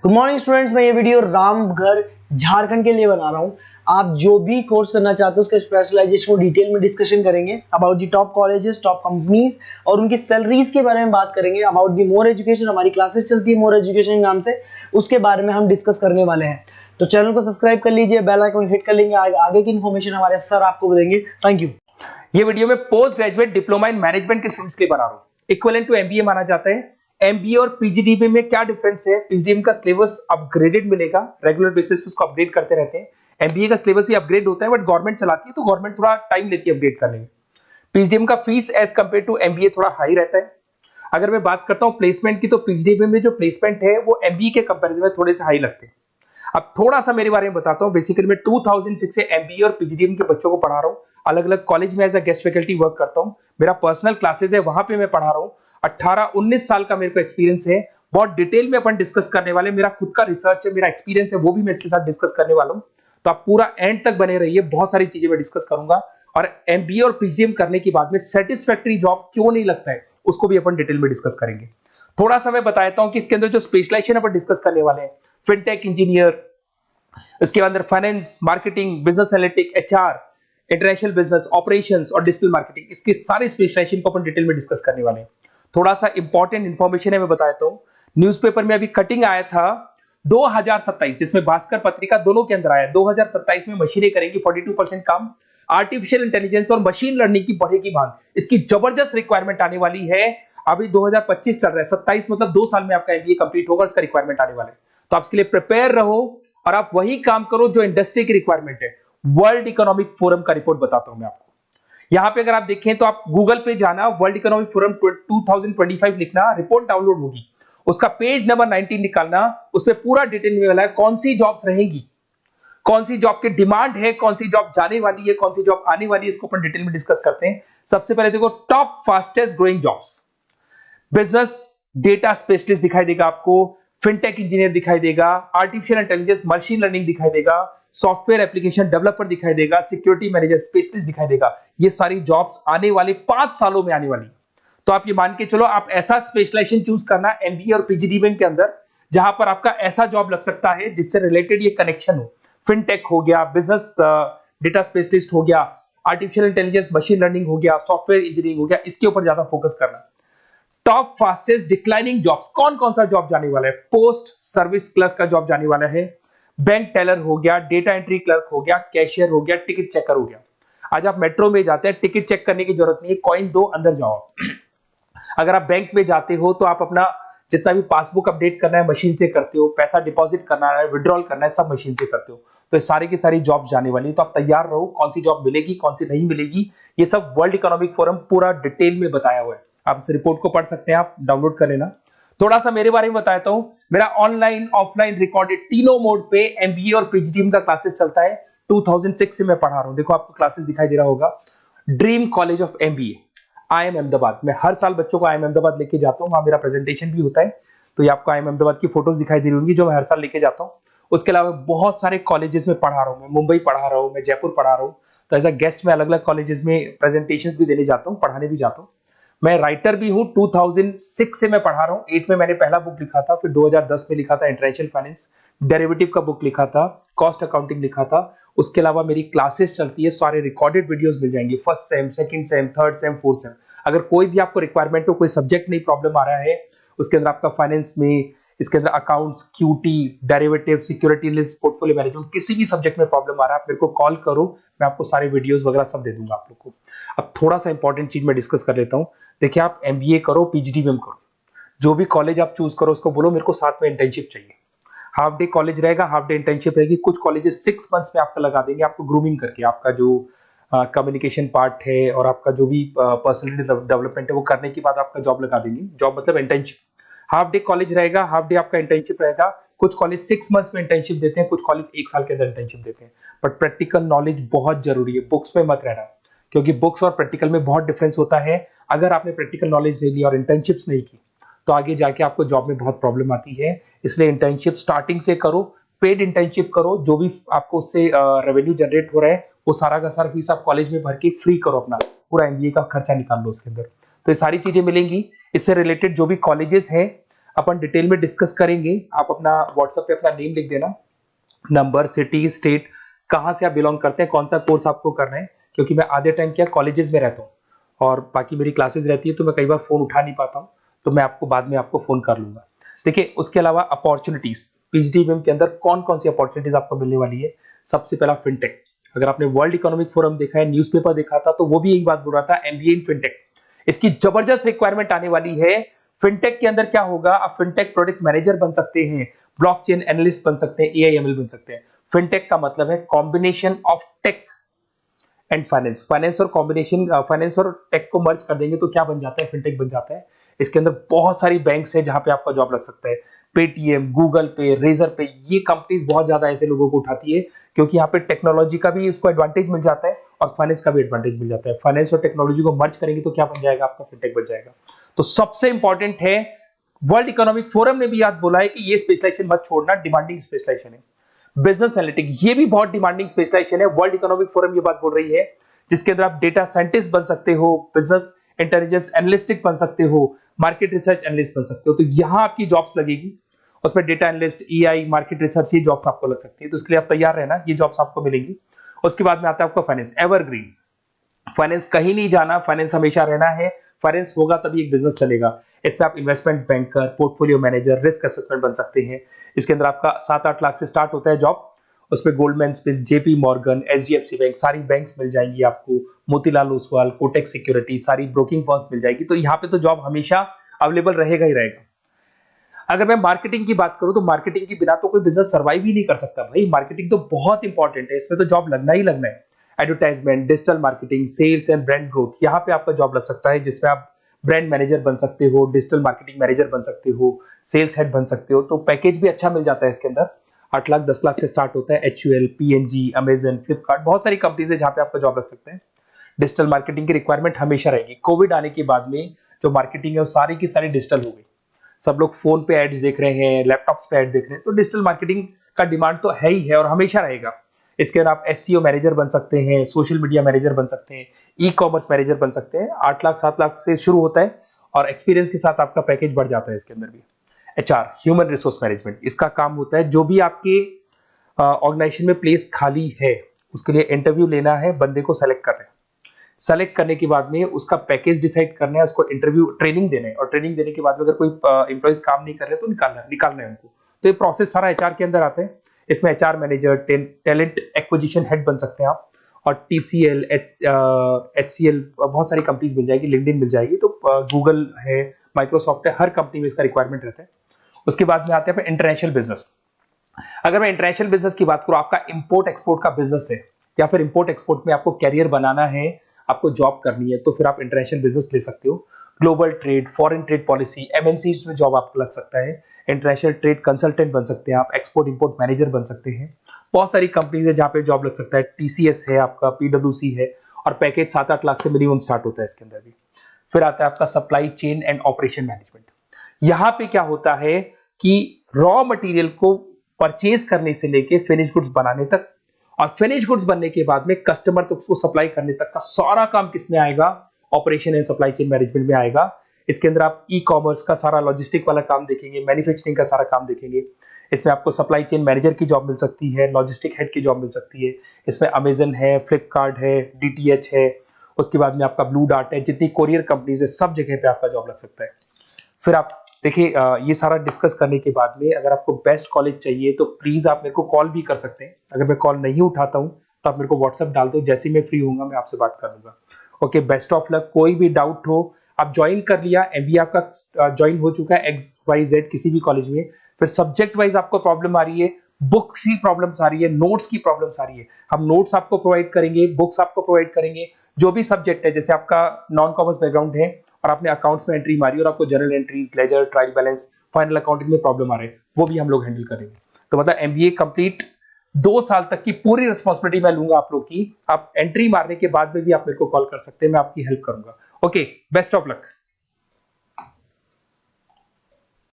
Good morning students, मैं ये video Ramgarh Jharkhand के लिए बना रहा हूँ। आप जो भी कोर्स करना चाहते हो उसके स्पेशलाइजेशन को डिटेल में डिस्कशन करेंगे। About the top colleges, top companies और उनकी सैलरीज के बारे में बात करेंगे। अबाउट दी मोर एजुकेशन, हमारी क्लासेस चलती है मोर एजुकेशन के नाम से, उसके बारे में हम डिस्कस करने वाले हैं। तो चैनल को सब्सक्राइब कर लीजिए, बेल आइकन हिट कर लेंगे, आगे की इन्फॉर्मेशन हमारे सर आपको देंगे। Thank you. ये वीडियो में post graduate diploma in management के स्टूडेंट्स के लिए बना रहा हूँ। इक्विवेलेंट टू एमबीए माना जाता है। एमबीए और पीजीडीबी में क्या डिफरेंस है? पीजीडीबी का सिलेबस अपग्रेडेड मिलेगा, रेगुलर बेसिस पे उसको अपडेट करते रहते हैं। एमबीए का सिलेबस भी अपग्रेड होता है, बट गवर्नमेंट चलाती है तो गवर्नमेंट थोड़ा टाइम लेती है अपडेट करने में। पीजीडीबी का fees as compared to MBA थोड़ा हाई रहता है। अगर मैं बात करता हूँ प्लेसमेंट की, तो पीजीडीबी में जो प्लेसमेंट है वो एमबीए के कंपेरिजन में थोड़े से हाई लगते हैं। अब थोड़ा सा मेरे बारे में बताता हूँ। बेसिकली मैं 2006 से एमबीए और पीजीडीबी के बच्चों को पढ़ा रहा हूँ। अलग अलग कॉलेज में as a guest faculty work करता हूँ। मेरा पर्सनल क्लासेस है, वहां पे मैं पढ़ा रहा हूँ। 18-19 साल का मेरे को एक्सपीरियंस है। बहुत डिटेल में अपन डिस्कस करने वाले। मेरा खुद का रिसर्च है, मेरा एक्सपीरियंस है, वो भी मैं इसके साथ डिस्कस करने वाला हूँ। तो आप पूरा एंड तक बने रहिए, बहुत सारी चीजें मैं डिस्कस करूंगा। और एमबीए और पीजीडीएम करने के बाद में सेटिस्फैक्टरी जॉब क्यों नहीं लगता है, उसको भी अपन डिटेल में डिस्कस करेंगे। थोड़ा सा मैं बताता हूँ कि इसके अंदर जो स्पेशलाइजेशन अपन डिस्कस करने वाले हैं, फिनटेक इंजीनियर, इसके अंदर finance, marketing, business analytic, HR, international business, operations और डिजिटल मार्केटिंग, इसके सारे स्पेशलाइजेशन को अपन डिटेल में डिस्कस करने वाले हैं। थोड़ा सा इंपॉर्टेंट इंफॉर्मेशन है, मैं बताता हूं। न्यूज़पेपर में अभी कटिंग आया था 2027, जिसमें भास्कर पत्रिका दोनों के अंदर आया। 2027 में मशीनें करेंगी 42% काम। आर्टिफिशियल इंटेलिजेंस और मशीन लर्निंग की बढ़ेगी मांग, इसकी जबरदस्त रिक्वायरमेंट आने वाली है। अभी 2025 चल रहा है, 27 मतलब 2 साल में आपका एमबीए कंप्लीट होगा, उसका रिक्वायरमेंट आने वाला है। तो आप इसके लिए प्रिपेयर रहो और आप वही काम करो जो इंडस्ट्री की रिक्वायरमेंट है। वर्ल्ड इकोनॉमिक फोरम का रिपोर्ट बताता हूं मैं आपको। यहां पे अगर आप देखें तो आप गूगल पे जाना, वर्ल्ड इकोनॉमिक फोरम 2025 लिखना, रिपोर्ट डाउनलोड होगी। उसका पेज नंबर 19 निकालना, उसमें पूरा डिटेल में मिला है कौन सी जॉब्स रहेंगी, कौन सी जॉब की डिमांड है, कौन सी जॉब जाने वाली है, कौन सी जॉब आने वाली है। इसको अपन डिटेल में डिस्कस करते हैं। सबसे पहले देखो, top fastest growing jobs. Business data specialist दिखाई देगा आपको, फिनटेक इंजीनियर दिखाई देगा, आर्टिफिशियल इंटेलिजेंस मशीन लर्निंग दिखाई देगा, सॉफ्टवेयर एप्लीकेशन डेवलपर दिखाई देगा, सिक्योरिटी मैनेजर स्पेशलिस्ट दिखाई देगा। ये सारी जॉब्स आने वाले 5 सालों में आने वाली। तो आप ये मान के चलो, आप ऐसा स्पेशलाइजेशन चूज करना एमबीए और पीजीडीबी के अंदर, जहां पर आपका ऐसा जॉब लग सकता है जिससे रिलेटेड ये कनेक्शन हो। फिनटेक हो गया, बिजनेस डेटा स्पेशलिस्ट हो गया, आर्टिफिशियल इंटेलिजेंस मशीन लर्निंग हो गया, सॉफ्टवेयर इंजीनियरिंग हो गया, इसके ऊपर ज्यादा फोकस करना। टॉप फास्टेस्ट डिक्लाइनिंग जॉब्स, कौन कौन सा जॉब जाने वाला है? पोस्ट सर्विस क्लर्क का जॉब जाने वाला है, बैंक टेलर हो गया, डेटा एंट्री क्लर्क हो गया, कैशियर हो गया, टिकट चेकर हो गया। आज आप मेट्रो में जाते हैं, टिकट चेक करने की जरूरत नहीं है, कॉइन दो अंदर जाओ। अगर आप बैंक में जाते हो तो आप अपना जितना भी पासबुक अपडेट करना है मशीन से करते हो, पैसा डिपॉजिट करना है, विड्रॉल करना है, सब मशीन से करते हो। तो ये सारी की सारी जॉब जाने वाली है। तो आप तैयार रहो, कौन सी जॉब मिलेगी, कौन सी नहीं मिलेगी, ये सब वर्ल्ड इकोनॉमिक फोरम पूरा डिटेल में बताया हुआ है। आप इस रिपोर्ट को पढ़ सकते हैं, आप डाउनलोड कर लेना। थोड़ा सा मेरे बारे में बताता हूं। मेरा ऑनलाइन ऑफलाइन रिकॉर्डेड तीनों मोड पे एमबीए और पीजीडीएम का क्लासेस चलता है। 2006 से मैं पढ़ा रहा हूं। देखो आपको क्लासेस दिखाई दे रहा होगा, dream college of MBA, IIM Ahmedabad. मैं हर साल बच्चों को आईएम अहमदाबाद लेके जाता हूं, वहां मेरा प्रेजेंटेशन भी होता है। तो ये आपको आईएम अहमदाबाद की फोटोज दिखाई दे रही होंगी, जो मैं हर साल लेके जाता हूं। उसके अलावा बहुत सारे कॉलेजेस में पढ़ा रहा हूं। मैं मुंबई पढ़ा रहा हूं, मैं जयपुर पढ़ा रहा हूं। तो एज अ गेस्ट मैं अलग अलग कॉलेजेस में प्रेजेंटेशंस भी देने जाता हूं, पढ़ाने भी जाता हूं। मैं राइटर भी हूं। 2006 से मैं पढ़ा रहा हूं। 8 में मैंने पहला बुक लिखा था, फिर 2010 में लिखा था इंटरनेशनल फाइनेंस, डेरिवेटिव का बुक लिखा था, कॉस्ट अकाउंटिंग लिखा था। उसके अलावा मेरी क्लासेस चलती है, सारे रिकॉर्डेड वीडियोस मिल जाएंगे, first sem, second same, third same, fourth same. अगर कोई भी आपको रिक्वायरमेंट हो, कोई सब्जेक्ट नहीं प्रॉब्लम आ रहा है, उसके अंदर आपका फाइनेंस में, इसके अंदर accounts, QT, derivative, security list, portfolio management, किसी भी सब्जेक्ट में प्रॉब्लम आ रहा है, आप मेरे को कॉल करो, मैं आपको सारे वीडियोस वगैरह सब दे दूंगा आप लोग को। अब थोड़ा सा इंपॉर्टेंट चीज मैं डिस्कस कर लेता हूं। देखिए, आप एमबीए करो, पीजीडीएम करो, जो भी कॉलेज आप चूज करो, उसको बोलो मेरे को साथ में इंटर्नशिप चाहिए। हाफ डे कॉलेज रहेगा, हाफ डे इंटर्नशिप रहेगी। कुछ कॉलेजेस 6 मंथ्स में आपका लगा देंगे, आपको ग्रूमिंग करके, आपका जो कम्युनिकेशन पार्ट है और आपका जो भी पर्सनैलिटी डेवलपमेंट है वो करने के बाद आपका जॉब लगा देंगे। जॉब मतलब इंटर्नशिप। हाफ डे कॉलेज रहेगा, हाफ डे आपका इंटर्नशिप रहेगा। कुछ कॉलेज 6 मंथ्स में इंटर्नशिप देते हैं, कुछ कॉलेज 1 साल के अंदर इंटर्नशिप देते हैं। बट प्रैक्टिकल नॉलेज बहुत जरूरी है, बुक्स पे मत रहना, क्योंकि बुक्स और प्रैक्टिकल में बहुत डिफरेंस होता है। अगर आपने प्रैक्टिकल नॉलेज नहीं ली और इंटर्नशिप्स नहीं की, तो आगे जाके आपको जॉब में बहुत प्रॉब्लम आती है। इसलिए इंटर्नशिप स्टार्टिंग से करो, पेड इंटर्नशिप करो, जो भी आपको उससे रेवेन्यू जनरेट हो रहा है वो सारा का सारा फीस आप कॉलेज में भर के फ्री करो, अपना पूरा एमबीए का खर्चा निकाल लो उसके अंदर। तो ये सारी चीजें मिलेंगी। इससे रिलेटेड जो भी कॉलेजेस है, अपन डिटेल में डिस्कस करेंगे। आप अपना व्हाट्सएप पे अपना नेम लिख देना, नंबर, सिटी, स्टेट, कहाँ से आप बिलोंग करते हैं, कौन सा कोर्स आपको करना है, क्योंकि मैं आधे टाइम क्या कॉलेजेस में रहता हूँ और बाकी मेरी क्लासेस रहती है, तो मैं कई बार फोन उठा नहीं पाता हूँ, तो मैं आपको बाद में आपको फोन कर लूंगा। देखिए, उसके अलावा अपॉर्चुनिटीज पीजीडीबीएम के अंदर कौन कौन सी अपॉर्चुनिटीज आपको मिलने वाली है। सबसे पहला फिनटेक। अगर आपने वर्ल्ड इकोनॉमिक फोरम देखा है, न्यूज़पेपर देखा था, तो वो भी यही बात बोल रहा था, एमबीए इन फिनटेक। इसकी जबरदस्त रिक्वायरमेंट आने वाली है। फिनटेक के अंदर क्या होगा, आप फिनटेक प्रोडक्ट मैनेजर बन सकते हैं, ब्लॉकचेन एनालिस्ट बन सकते हैं, एआईएमएल बन सकते हैं। फिनटेक का मतलब है combination of tech and finance. Finance और कॉम्बिनेशन, फाइनेंस और टेक को मर्ज कर देंगे तो क्या बन जाता है, फिनटेक बन जाता है। इसके अंदर बहुत सारी बैंक्स है जहां पे आपका जॉब लग सकता है। पेटीएम, गूगल पे, रेजर पे, ये कंपनीज बहुत ज्यादा ऐसे लोगों को उठाती है, क्योंकि यहाँ पे टेक्नोलॉजी का भी उसको एडवांटेज मिल जाता है और फाइनेंस का भी एडवांटेज मिल जाता है। फाइनेंस और टेक्नोलॉजी को मर्ज करेंगे तो क्या बन जाएगा, आपका फिनटेक बन जाएगा। तो सबसे इंपॉर्टेंट है, वर्ल्ड इकोनॉमिक फोरम ने भी याद बोला है कि ये स्पेशलाइजेशन मत छोड़ना, डिमांडिंग स्पेशलाइजेशन है। बिजनेस एनालिटिक्स, ये भी बहुत डिमांडिंग स्पेशलाइजेशन है। वर्ल्ड इकोनॉमिक फोरम ये बात बोल रही है, जिसके अंदर आप डेटा साइंटिस्ट बन सकते हो, बिजनेस इंटेलिजेंस एनालिस्टिक बन सकते हो, मार्केट रिसर्च एनालिस्ट बन सकते हो। तो यहां आपकी जॉब्स लगेगी, उसमें data analyst, EI, market research, ये जॉब्स आपको लग सकती है। तो इसके लिए आप तैयार रहना, ये जॉब्स आपको मिलेंगी। उसके बाद में आता है आपका फाइनेंस, एवरग्रीन। फाइनेंस कहीं नहीं जाना, फाइनेंस हमेशा रहना है। फाइनेंस होगा तभी एक बिजनेस चलेगा। इसमें आप investment banker, portfolio manager, risk assessment बन सकते हैं। इसके अंदर आपका 7-8 लाख से स्टार्ट होता है जॉब। उसमें Goldman Smith, JP Morgan, HDFC bank, सारी बैंक्स मिल जाएंगी आपको, मोतीलाल ओसवाल, कोटक सिक्योरिटी, सारी ब्रोकिंग फर्म्स मिल जाएगी। तो यहाँ पे तो जॉब हमेशा अवेलेबल रहेगा ही रहेगा। अगर मैं मार्केटिंग की बात करूं तो मार्केटिंग के बिना तो कोई बिजनेस सर्वाइव ही नहीं कर सकता भाई। मार्केटिंग तो बहुत इंपॉर्टेंट है, इसमें तो जॉब लगना ही लगना है। Advertisement, digital marketing, sales and brand growth, यहाँ पे आपका जॉब लग सकता है, जिसमें आप ब्रांड मैनेजर बन सकते हो, डिजिटल मार्केटिंग मैनेजर बन सकते हो, सेल्स हेड बन सकते हो। तो पैकेज भी अच्छा मिल जाता है इसके अंदर, 8 लाख 10 लाख से स्टार्ट होता है। एचयूएल, पीएनजी, अमेजन, फ्लिपकार्ट, बहुत सारी कंपनीज है जहां पे आपका जॉब लग सकता है। डिजिटल मार्केटिंग की रिक्वायरमेंट हमेशा रहेगी। कोविड आने के बाद में जो मार्केटिंग है वो सारी की सारी डिजिटल हो गई। सब लोग फोन पे एड्स देख रहे हैं, लैपटॉप्स पे एड्स देख रहे हैं, तो डिजिटल मार्केटिंग का डिमांड तो है ही है और हमेशा रहेगा। इसके अंदर आप एसईओ मैनेजर बन सकते हैं, सोशल मीडिया मैनेजर बन सकते हैं, ई कॉमर्स मैनेजर बन सकते हैं। 8 लाख 7 लाख से शुरू होता है और एक्सपीरियंस के साथ आपका पैकेज बढ़ जाता है इसके अंदर भी। एचआर, ह्यूमन रिसोर्स मैनेजमेंट, इसका काम होता है जो भी आपके ऑर्गेनाइजेशन में प्लेस खाली है उसके लिए इंटरव्यू लेना है, बंदे को सेलेक्ट करना है। सेलेक्ट करने के बाद में उसका पैकेज डिसाइड करना है, उसको इंटरव्यू ट्रेनिंग देना है और ट्रेनिंग देने के बाद में अगर कोई एम्प्लॉइज काम नहीं कर रहे तो निकालना है उनको। तो ये प्रोसेस सारा एचआर के अंदर आता है। इसमें HR manager, talent acquisition head बन सकते हैं आप, और टीसीएल, एचसीएल, बहुत सारी कंपनीज मिल जाएगी, लिंक्डइन मिल जाएगी, तो गूगल है, माइक्रोसॉफ्ट है, हर कंपनी में इसका रिक्वायरमेंट रहता है। उसके बाद में आते हैं इंटरनेशनल बिजनेस। अगर मैं इंटरनेशनल बिजनेस की बात करूं, आपका इंपोर्ट एक्सपोर्ट का बिजनेस है या फिर इंपोर्ट एक्सपोर्ट में आपको कैरियर बनाना है, आपको जॉब करनी है, तो फिर आप इंटरनेशनल बिजनेस ले सकते हो। Global trade, foreign trade policy, MNC में जॉब आपको लग सकता है। इंटरनेशनल ट्रेड कंसल्टेंट बन सकते हैं आप, एक्सपोर्ट इंपोर्ट मैनेजर बन सकते हैं। बहुत सारी कंपनीज है जहां पे जॉब लग सकता है। टीसीएस है आपका, पीडब्ल्यूसी है, और पैकेज 7-8 लाख से मिनिमम स्टार्ट होता है इसके अंदर भी। फिर आता है आपका supply chain and operation management. यहां पे क्या होता है कि रॉ मटेरियल को परचेज करने से लेके फिनिश गुड्स बनाने तक, और फिनिश गुड्स बनने के बाद में कस्टमर तक उसको सप्लाई करने तक का सारा काम किसमें आएगा, operation and supply chain management में आएगा। इसके अंदर आप ई कॉमर्स का सारा लॉजिस्टिक वाला काम देखेंगे, मैन्युफैक्चरिंग का सारा काम देखेंगे। इसमें आपको सप्लाई चेन मैनेजर की जॉब मिल सकती है, लॉजिस्टिक हेड की जॉब मिल सकती है। इसमें अमेजन है, फ्लिपकार्ट है, डीटीएच है, उसके बाद में आपका ब्लू डार्ट है, जितनी कोरियर कंपनीज है सब जगह पे आपका जॉब लग सकता है। फिर आप देखिए, ये सारा डिस्कस करने के बाद में अगर आपको बेस्ट कॉलेज चाहिए तो प्लीज आप मेरे को कॉल भी कर सकते हैं। अगर मैं कॉल नहीं उठाता हूं तो आप मेरे को व्हाट्सएप डाल दो, जैसे ही मैं फ्री होऊंगा मैं आपसे बात कर लूंगा। Okay, best of luck. कोई भी डाउट हो, आप ज्वाइन कर लिया, एमबीए आपका ज्वाइन हो चुका है XYZ किसी भी कॉलेज में, फिर सब्जेक्ट वाइज आपको प्रॉब्लम आ रही है, बुक्स की प्रॉब्लम्स आ रही है, नोट्स की प्रॉब्लम्स आ रही है, हम नोट्स आपको प्रोवाइड करेंगे, बुक्स आपको प्रोवाइड करेंगे। जो भी सब्जेक्ट है, जैसे आपका नॉन कॉमर्स बैकग्राउंड है और आपने अकाउंट्स में एंट्री मारी और आपको general entries, ledger, trial balance, final accounting में प्रॉब्लम आ रहे हैं, वो भी हम लोग हैंडल करेंगे। तो मतलब एमबीए कंप्लीट 2 साल तक की पूरी रिस्पॉन्सिबिलिटी मैं लूंगा आप लोग की। आप एंट्री मारने के बाद में भी आप मेरे को कॉल कर सकते हैं, मैं आपकी हेल्प करूंगा। Okay, best of luck.